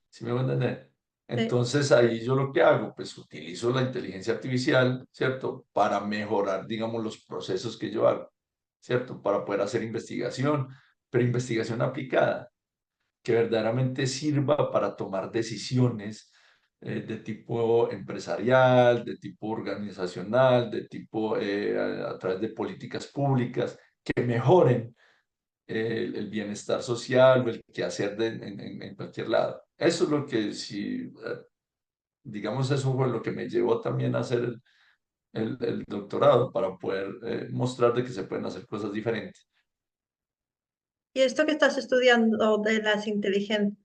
[SPEAKER 1] ¿Sí me voy a entender?
[SPEAKER 2] sí.
[SPEAKER 1] Entonces ahí yo lo que hago, pues utilizo la inteligencia artificial, ¿cierto? Para mejorar, digamos, los procesos que yo hago, ¿cierto? Para poder hacer investigación, pero investigación aplicada que verdaderamente sirva para tomar decisiones de tipo empresarial, de tipo organizacional, de tipo a través de políticas públicas que mejoren el bienestar social o el quehacer en cualquier lado. Eso es lo que, si, digamos, eso fue lo que me llevó también a hacer el doctorado, para poder mostrar de que se pueden hacer cosas diferentes.
[SPEAKER 2] ¿Y esto que estás estudiando de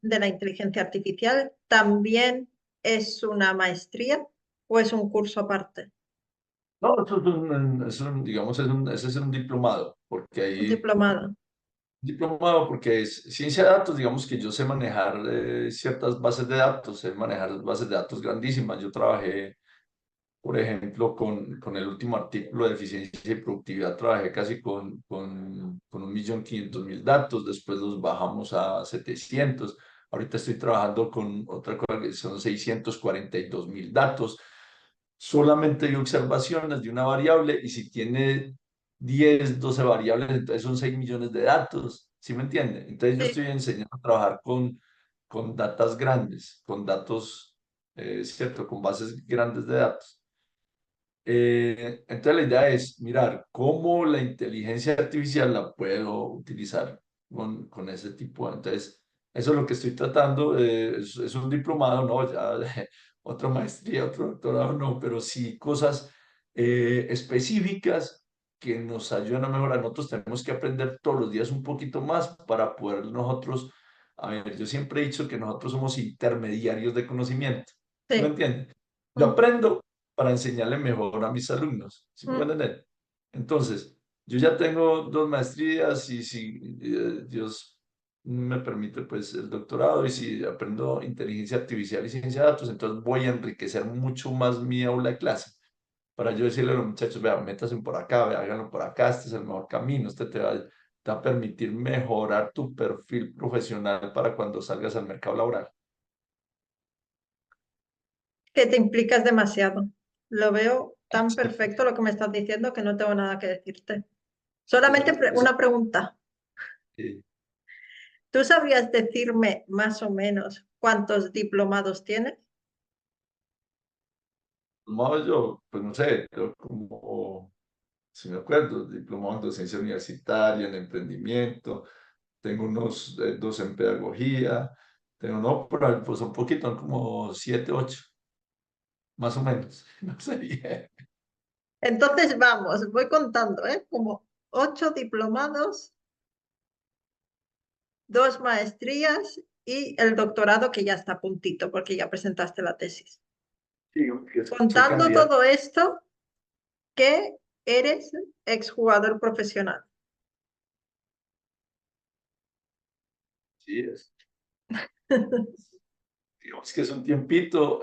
[SPEAKER 2] de la inteligencia artificial también es una maestría o es un curso aparte?
[SPEAKER 1] No, eso digamos, ese es un diplomado, porque
[SPEAKER 2] Un
[SPEAKER 1] ahí
[SPEAKER 2] diplomado.
[SPEAKER 1] diplomado porque es ciencia de datos, digamos que yo sé manejar ciertas bases de datos, sé manejar bases de datos grandísimas. Yo trabajé, por ejemplo, con el último artículo de eficiencia y productividad, trabajé casi con 1.500.000 datos, después los bajamos a 700. Ahorita estoy trabajando con otra cosa que son 642.000 datos. Solamente hay observaciones de una variable y si tiene 10 12 variables, entonces son 6 millones de datos. ¿Sí me entiende? Entonces yo
[SPEAKER 2] Sí,
[SPEAKER 1] estoy enseñando a trabajar con datas grandes, con datos, ¿cierto? Con bases grandes de datos. Entonces la idea es mirar cómo la inteligencia artificial la puedo utilizar con ese tipo. Entonces, eso es lo que estoy tratando. Es un diplomado, no, ya otra maestría, otro doctorado, no, pero sí cosas específicas que nos ayudan a mejorar. Nosotros tenemos que aprender todos los días un poquito más para poder nosotros, a ver, yo siempre he dicho que nosotros somos intermediarios de conocimiento. ¿Sí me
[SPEAKER 2] sí.
[SPEAKER 1] entienden? Yo
[SPEAKER 2] Mm,
[SPEAKER 1] aprendo para enseñarle mejor a mis alumnos. ¿Sí me
[SPEAKER 2] mm.
[SPEAKER 1] pueden entender? Entonces, yo ya tengo dos maestrías y si Dios me permite, pues el doctorado y si aprendo inteligencia artificial y ciencia de datos, entonces voy a enriquecer mucho más mi aula de clase. Para yo decirle a los muchachos, vea, métanse por acá, vea, háganlo por acá, este es el mejor camino, este te va a permitir mejorar tu perfil profesional para cuando salgas al mercado laboral.
[SPEAKER 2] Que te implicas demasiado. Lo veo tan perfecto lo que me estás diciendo que no tengo nada que decirte. Solamente
[SPEAKER 1] Eso,
[SPEAKER 2] una pregunta.
[SPEAKER 1] eh,
[SPEAKER 2] ¿Tú sabrías decirme más o menos cuántos diplomados tienes?
[SPEAKER 1] diplomado yo, pues no sé, yo como, si me acuerdo, diplomado en docencia universitaria, en emprendimiento, tengo unos dos en pedagogía, tengo, no, pero pues un poquito, son como 7, 8, más o menos, no sé bien.
[SPEAKER 2] Entonces vamos, voy contando, ¿eh? Como 8 diplomados, 2 maestrías y el doctorado que ya está a puntito porque ya presentaste la tesis.
[SPEAKER 1] Sí, que soy
[SPEAKER 2] Contando
[SPEAKER 1] candidato.
[SPEAKER 2] todo esto, que eres exjugador profesional.
[SPEAKER 1] Sí, digamos que es un tiempito,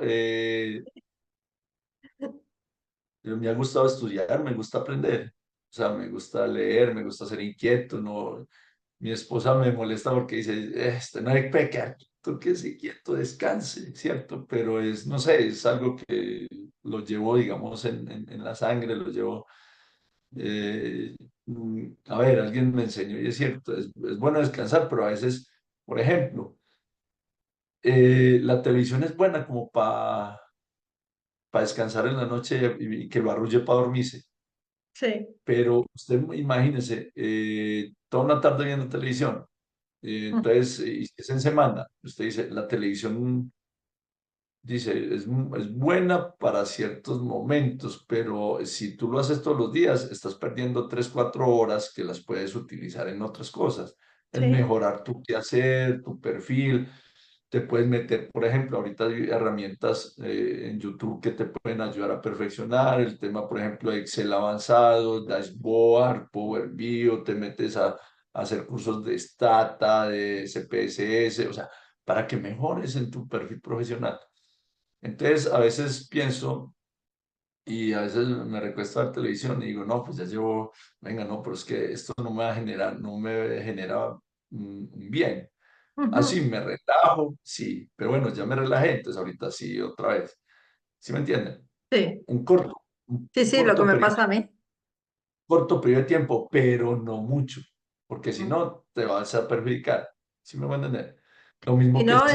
[SPEAKER 1] me ha gustado estudiar, me gusta aprender, o sea, me gusta leer, me gusta ser inquieto, no, mi esposa me molesta porque dice, este no hay que quieto, que se quieto, descanse, ¿cierto? Pero es, no sé, es algo que lo llevo, digamos, en la sangre, lo llevo, a ver, alguien me enseñó y es cierto, es bueno descansar, pero a veces, por ejemplo, la televisión es buena como para descansar en la noche y que lo arrulle para dormirse.
[SPEAKER 2] Sí.
[SPEAKER 1] Pero usted imagínese, toda una tarde viendo televisión, entonces, y si es en semana, usted dice, la televisión, dice, es buena para ciertos momentos, pero si tú lo haces todos los días, estás perdiendo 3, 4 horas que las puedes utilizar en otras cosas, en
[SPEAKER 2] Sí,
[SPEAKER 1] mejorar tu quehacer, tu perfil. Te puedes meter, por ejemplo, ahorita hay herramientas en YouTube que te pueden ayudar a perfeccionar el tema, por ejemplo, de Excel avanzado, Dashboard, Power BI, te metes a hacer cursos de Stata, de CPSS, o sea, para que mejores en tu perfil profesional. Entonces, a veces pienso y a veces me recuesto a la televisión y digo, no, pues ya llevo, venga, no, pero es que esto no me va a generar, no me genera un bien. Así
[SPEAKER 2] ujú,
[SPEAKER 1] me relajo, sí, pero bueno, ya me relajé, entonces ahorita sí, otra vez. ¿Sí me entienden?
[SPEAKER 2] sí,
[SPEAKER 1] Un corto, un
[SPEAKER 2] sí, sí, lo que
[SPEAKER 1] corto
[SPEAKER 2] me
[SPEAKER 1] periodo,
[SPEAKER 2] pasa a mí.
[SPEAKER 1] corto periodo de tiempo, pero no mucho, porque si
[SPEAKER 2] Mm.
[SPEAKER 1] no te vas a perjudicar. ¿Sí me voy a entender? Lo
[SPEAKER 2] Si
[SPEAKER 1] mismo que
[SPEAKER 2] no,
[SPEAKER 1] el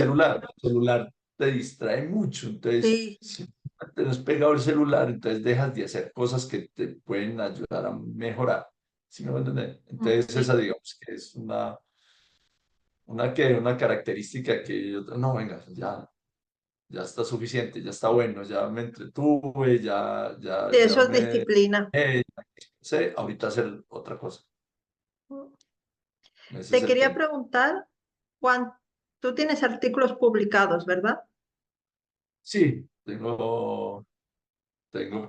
[SPEAKER 1] celular te distrae mucho, entonces
[SPEAKER 2] sí.
[SPEAKER 1] si te has pegado el celular, entonces dejas de hacer cosas que te pueden ayudar a mejorar. ¿Sí me voy a entender? Entonces esa
[SPEAKER 2] Sí.
[SPEAKER 1] digamos que es una característica que yo, no, venga, ya está suficiente, ya está bueno, ya me entretuve,
[SPEAKER 2] Sí,
[SPEAKER 1] ya
[SPEAKER 2] eso es
[SPEAKER 1] me
[SPEAKER 2] disciplina.
[SPEAKER 1] sé, ahorita hacer otra cosa. Ese es
[SPEAKER 2] Te
[SPEAKER 1] el
[SPEAKER 2] quería
[SPEAKER 1] tema.
[SPEAKER 2] preguntar, Juan, tú tienes artículos publicados, ¿verdad?
[SPEAKER 1] Sí, tengo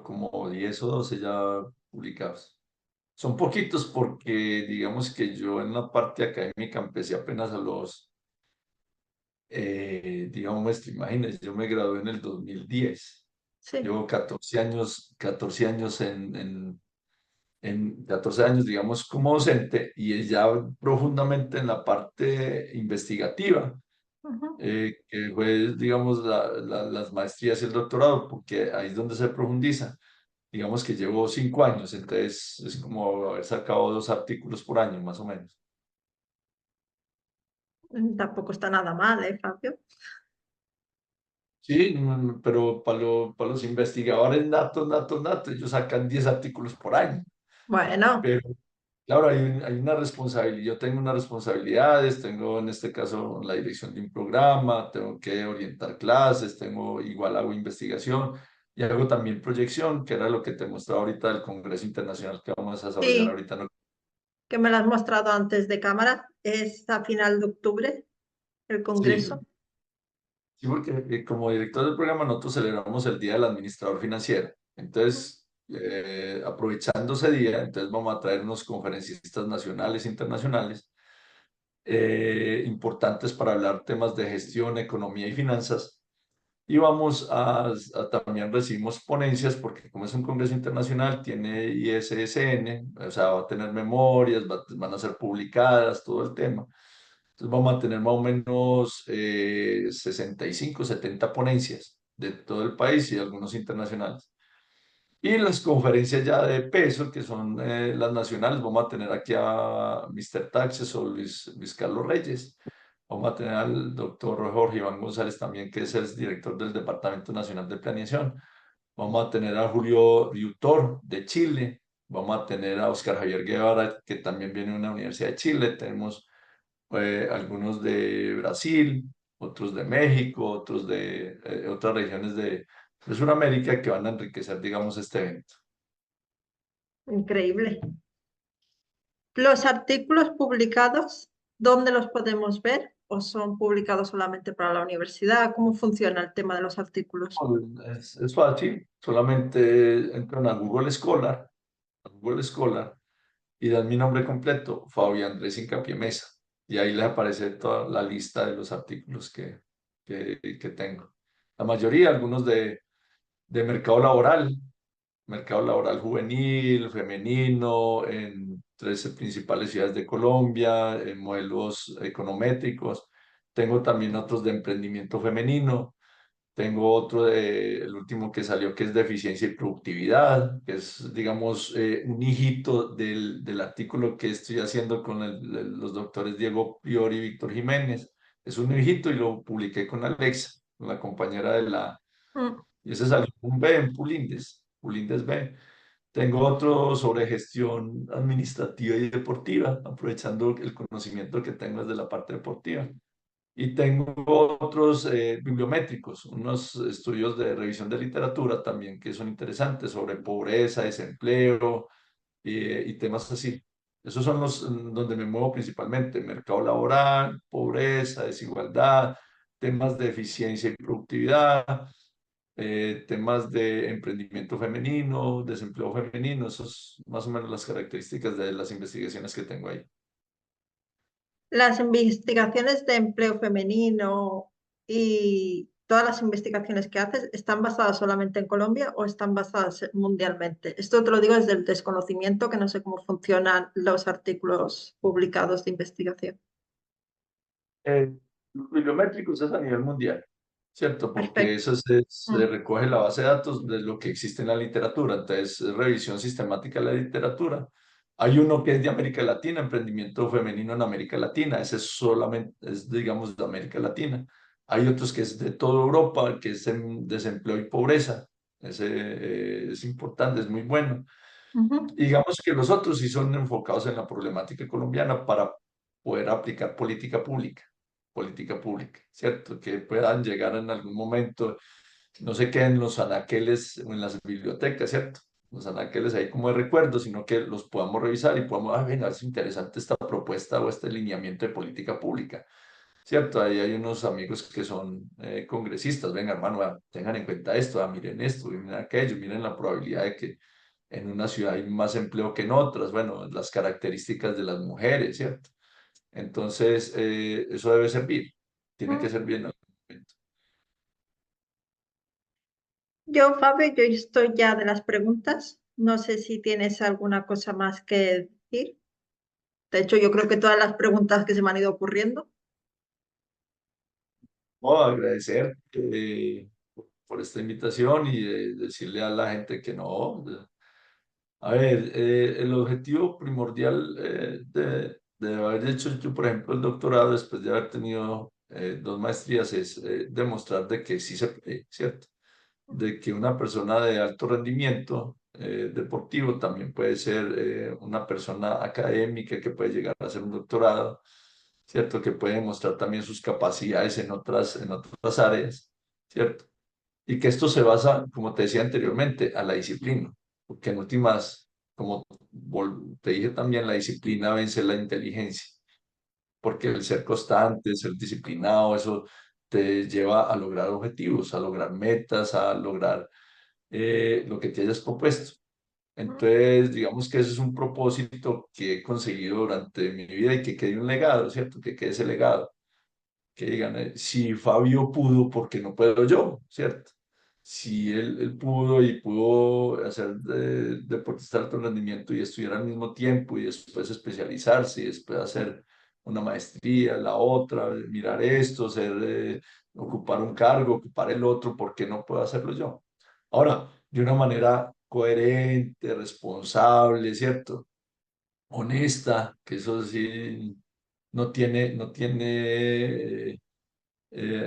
[SPEAKER 1] como 10 o 12 ya publicados. Son poquitos porque digamos que yo en la parte académica empecé apenas a los, digamos, imagínense, yo me gradué en el 2010.
[SPEAKER 2] Sí.
[SPEAKER 1] Llevo 14 años en 14 años, digamos, como docente y ya profundamente en la parte investigativa,
[SPEAKER 2] Ujú.
[SPEAKER 1] que fue, digamos, las maestrías y el doctorado, porque ahí es donde se profundiza. Digamos que llevo 5 años, entonces es como haber sacado 2 artículos por año, más o menos.
[SPEAKER 2] Tampoco está nada mal, ¿eh, Fabio?
[SPEAKER 1] Sí, pero para los investigadores natos, ellos sacan 10 artículos por año.
[SPEAKER 2] Bueno,
[SPEAKER 1] Pero claro, hay una responsabilidad, yo tengo unas responsabilidades, tengo en este caso la dirección de un programa, tengo que orientar clases, tengo igual hago investigación y hago también proyección, que era lo que te mostraba ahorita del Congreso Internacional que vamos a desarrollar
[SPEAKER 2] sí,
[SPEAKER 1] ahorita.
[SPEAKER 2] que me lo has mostrado antes de cámara. Es a final de octubre el
[SPEAKER 1] Sí,
[SPEAKER 2] congreso.
[SPEAKER 1] sí, porque como director del programa nosotros celebramos el Día del Administrador Financiero. Entonces, aprovechando ese día, entonces vamos a traer unos conferencistas nacionales e internacionales importantes para hablar temas de gestión, economía y finanzas. Y vamos también recibimos ponencias porque como es un congreso internacional, tiene ISSN, o sea, va a tener memorias, van a ser publicadas, todo el tema. Entonces vamos a tener más o menos 65, 70 ponencias de todo el país y algunos internacionales. Y las conferencias ya de peso, que son las nacionales, vamos a tener aquí a Mr. Taxes o Luis Carlos Reyes. Vamos a tener al doctor Jorge Iván González también, que es el director del Departamento Nacional de Planeación. Vamos a tener a Julio Riutor de Chile. Vamos a tener a Oscar Javier Guevara, que también viene de una universidad de Chile. Tenemos algunos de Brasil, otros de México, otros de otras regiones de Sudamérica que van a enriquecer, digamos, este evento.
[SPEAKER 2] Increíble. ¿Los artículos publicados, dónde los podemos ver? ¿O son publicados solamente para la universidad? ¿Cómo funciona el tema de los artículos?
[SPEAKER 1] Es fácil, solamente entran a Google Scholar y dan mi nombre completo, Fabio Andrés Hincapié Mesa, y ahí les aparece toda la lista de los artículos que tengo. La mayoría, algunos de mercado laboral juvenil, femenino, en 13 principales ciudades de Colombia, en modelos econométricos. Tengo también otros de emprendimiento femenino. Tengo otro el último que salió, que es de eficiencia y productividad, que es, digamos, un hijito del artículo que estoy haciendo con los doctores Diego Priori y Víctor Jiménez. Es un hijito y lo publiqué con Alexa, con la compañera
[SPEAKER 2] Mm.
[SPEAKER 1] y ese salió un B en Pulindes B. Tengo otro sobre gestión administrativa y deportiva, aprovechando el conocimiento que tengo desde la parte deportiva. Y tengo otros bibliométricos, unos estudios de revisión de literatura también que son interesantes sobre pobreza, desempleo y temas así. Esos son los donde me muevo principalmente, mercado laboral, pobreza, desigualdad, temas de eficiencia y productividad, temas de emprendimiento femenino, desempleo femenino, esos más o menos las características de las investigaciones que tengo ahí.
[SPEAKER 2] Las investigaciones de empleo femenino y todas las investigaciones que haces, ¿están basadas solamente en Colombia o están basadas mundialmente? Esto te lo digo desde el desconocimiento, que no sé cómo funcionan los artículos publicados de investigación.
[SPEAKER 1] Los bibliométricos es a nivel mundial, ¿cierto? Porque
[SPEAKER 2] Perfecto.
[SPEAKER 1] eso se
[SPEAKER 2] Mm.
[SPEAKER 1] recoge la base de datos de lo que existe en la literatura. Entonces, revisión sistemática de la literatura. Hay uno que es de América Latina, emprendimiento femenino en América Latina. Ese es solamente, es, digamos, de América Latina. Hay otros que es de toda Europa, que es en desempleo y pobreza. Ese es importante, es muy bueno.
[SPEAKER 2] Ujú.
[SPEAKER 1] Digamos que los otros sí son enfocados en la problemática colombiana para poder aplicar política pública, ¿cierto? Que puedan llegar en algún momento, no se queden en los anaqueles o en las bibliotecas, ¿cierto? Los anaqueles ahí como de recuerdo, sino que los podamos revisar y podamos, ah, venga, es interesante esta propuesta o este lineamiento de política pública, ¿cierto? Ahí hay unos amigos que son congresistas, venga, hermano, tengan en cuenta esto, miren esto, miren aquello, miren la probabilidad de que en una ciudad hay más empleo que en otras, bueno, las características de las mujeres, ¿cierto? Entonces, eso debe servir, tiene que
[SPEAKER 2] Mm.
[SPEAKER 1] servir en algún momento.
[SPEAKER 2] Yo, Fabio, yo estoy ya de las preguntas. No sé si tienes alguna cosa más que decir. De hecho, yo creo que todas las preguntas que se me han ido ocurriendo.
[SPEAKER 1] No, agradecer por esta invitación y decirle a la gente que no. A ver, el objetivo primordial de haber hecho yo, por ejemplo, el doctorado después de haber tenido dos maestrías es demostrar de que sí se puede, ¿cierto? De que una persona de alto rendimiento deportivo también puede ser una persona académica que puede llegar a hacer un doctorado, ¿cierto? Que puede demostrar también sus capacidades en otras áreas, ¿cierto? Y que esto se basa, como te decía anteriormente, a la disciplina, porque en últimas, como te dije también, la disciplina vence la inteligencia, porque el ser constante, el ser disciplinado, eso te lleva a lograr objetivos, a lograr metas, a lograr lo que te hayas propuesto. Entonces, digamos que ese es un propósito que he conseguido durante mi vida y que quede un legado, ¿cierto? Que quede ese legado que digan, si Fabio pudo, ¿por qué no puedo yo? ¿Cierto? Si él pudo y pudo hacer deportista de alto rendimiento y estudiar al mismo tiempo y después especializarse y después hacer una maestría, la otra, mirar esto, ocupar un cargo, ocupar el otro, ¿por qué no puedo hacerlo yo? Ahora, de una manera coherente, responsable, ¿cierto? Honesta, que eso sí no tiene,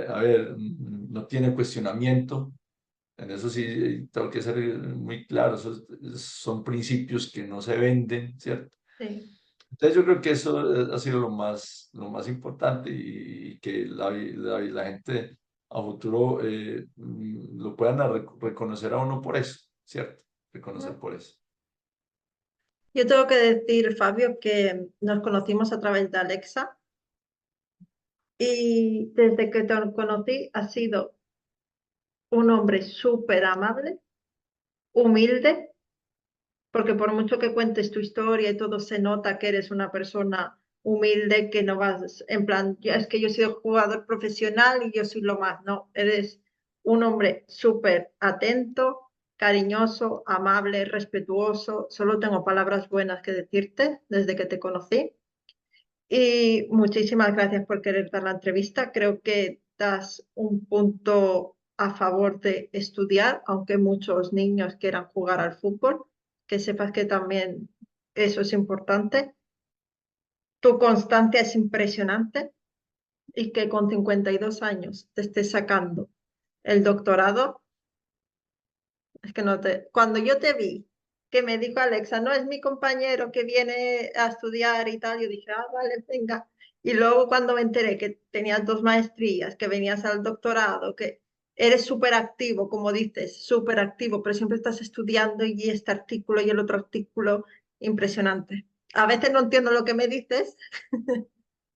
[SPEAKER 1] a ver, no tiene cuestionamiento. En eso sí tengo que ser muy claro. Son principios que no se venden, ¿cierto?
[SPEAKER 2] Sí.
[SPEAKER 1] Entonces yo creo que eso ha sido lo más importante y que la gente a futuro lo puedan reconocer a uno por eso, ¿cierto? Reconocer por eso.
[SPEAKER 2] Yo tengo que decir, Fabio, que nos conocimos a través de Alexa y desde que te conocí has sido un hombre súper amable, humilde, porque por mucho que cuentes tu historia y todo se nota que eres una persona humilde, que no vas en plan, es que yo he sido jugador profesional y yo soy lo más, no, eres un hombre súper atento, cariñoso, amable, respetuoso, solo tengo palabras buenas que decirte desde que te conocí. Y muchísimas gracias por querer dar la entrevista. Creo que das un punto a favor de estudiar, aunque muchos niños quieran jugar al fútbol, que sepas que también eso es importante. Tu constancia es impresionante y que con 52 años te estés sacando el doctorado. Es que no te... Cuando yo te vi, que me dijo Alexa, no es mi compañero que viene a estudiar y tal, yo dije, ah, vale, venga. Y luego cuando me enteré que tenías dos maestrías, que venías al doctorado, que eres súper activo, como dices, súper activo, pero siempre estás estudiando y este artículo y el otro artículo, impresionante. A veces no entiendo lo que me dices,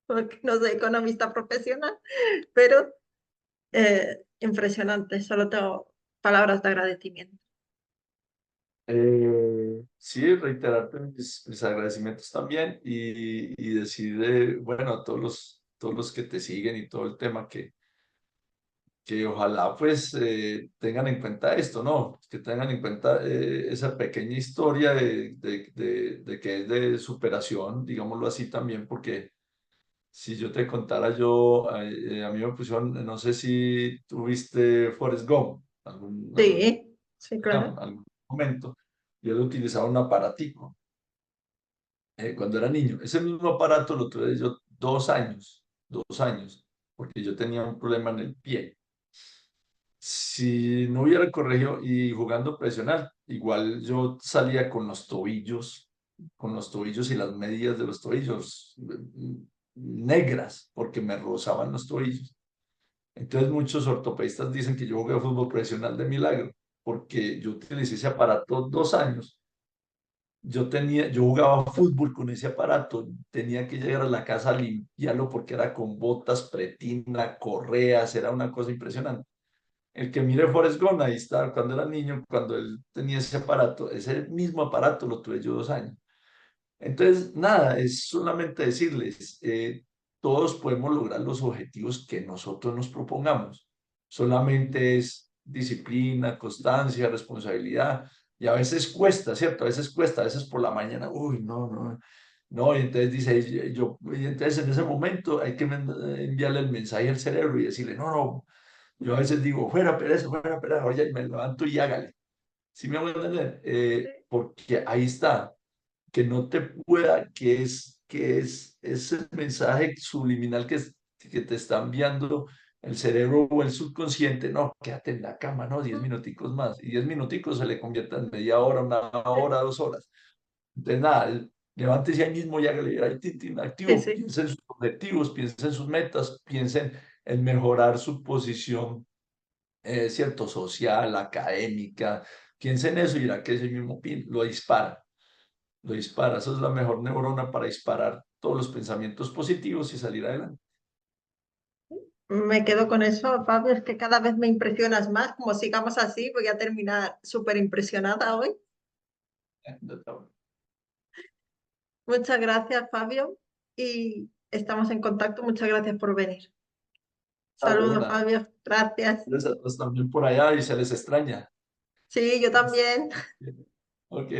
[SPEAKER 2] porque no soy economista profesional, pero impresionante, solo tengo palabras de agradecimiento.
[SPEAKER 1] Sí, reiterarte mis agradecimientos también y decir, bueno, a todos los que te siguen y todo el tema que ojalá pues tengan en cuenta esto, ¿no? Que tengan en cuenta esa pequeña historia de que es de superación, digámoslo así también, porque si yo te contara a mí me pusieron, no sé si tuviste Forrest Gump,
[SPEAKER 2] Sí, sí, claro.
[SPEAKER 1] algún momento, yo lo utilizaba un aparatico cuando era niño. Ese mismo aparato lo tuve yo 2 años, porque yo tenía un problema en el pie. Si no hubiera corregido y jugando profesional, igual yo salía con los tobillos y las medias de los tobillos negras, porque me rozaban los tobillos. Entonces muchos ortopedistas dicen que yo jugué fútbol profesional de milagro, porque yo utilicé ese aparato 2 años. Yo jugaba fútbol con ese aparato, tenía que llegar a la casa a limpiarlo porque era con botas, pretina, correas, era una cosa impresionante. El que mire Forrest Gump, ahí está, cuando era niño, cuando él tenía ese mismo aparato lo tuve yo 2 años. Entonces, nada, es solamente decirles, todos podemos lograr los objetivos que nosotros nos propongamos. Solamente es disciplina, constancia, responsabilidad. Y a veces cuesta, ¿cierto? A veces por la mañana, uy, no, no, no. Y entonces dice, y entonces en ese momento hay que enviarle el mensaje al cerebro y decirle, no, no. Yo a veces digo, fuera pereza, oye, y me levanto y hágale. ¿Sí me voy a entender?
[SPEAKER 2] Sí,
[SPEAKER 1] Porque ahí está que no te pueda, que es el mensaje subliminal que te está enviando el cerebro o el subconsciente. No, quédate en la cama, no, 10 minuticos más. Y 10 minuticos se le convierte en media hora, una hora, 2 horas. Entonces, nada, levántese ahí mismo y hágale ahí, tin,
[SPEAKER 2] Sí,
[SPEAKER 1] activo,
[SPEAKER 2] sí.
[SPEAKER 1] piense en sus objetivos, piense en sus metas, piensen en mejorar su posición, cierto, social, académica, piense en eso y verá que ese mismo pin lo dispara, lo dispara. Esa es la mejor neurona para disparar todos los pensamientos positivos y salir adelante.
[SPEAKER 2] Me quedo con eso, Fabio, es que cada vez me impresionas más. Como sigamos así, voy a terminar súper impresionada hoy. Muchas gracias, Fabio, y estamos en contacto. Muchas gracias por venir.
[SPEAKER 1] Ah, de
[SPEAKER 2] Saludos,
[SPEAKER 1] una.
[SPEAKER 2] Fabio. Gracias.
[SPEAKER 1] También por allá y se les extraña.
[SPEAKER 2] Sí, yo también.
[SPEAKER 1] Ok.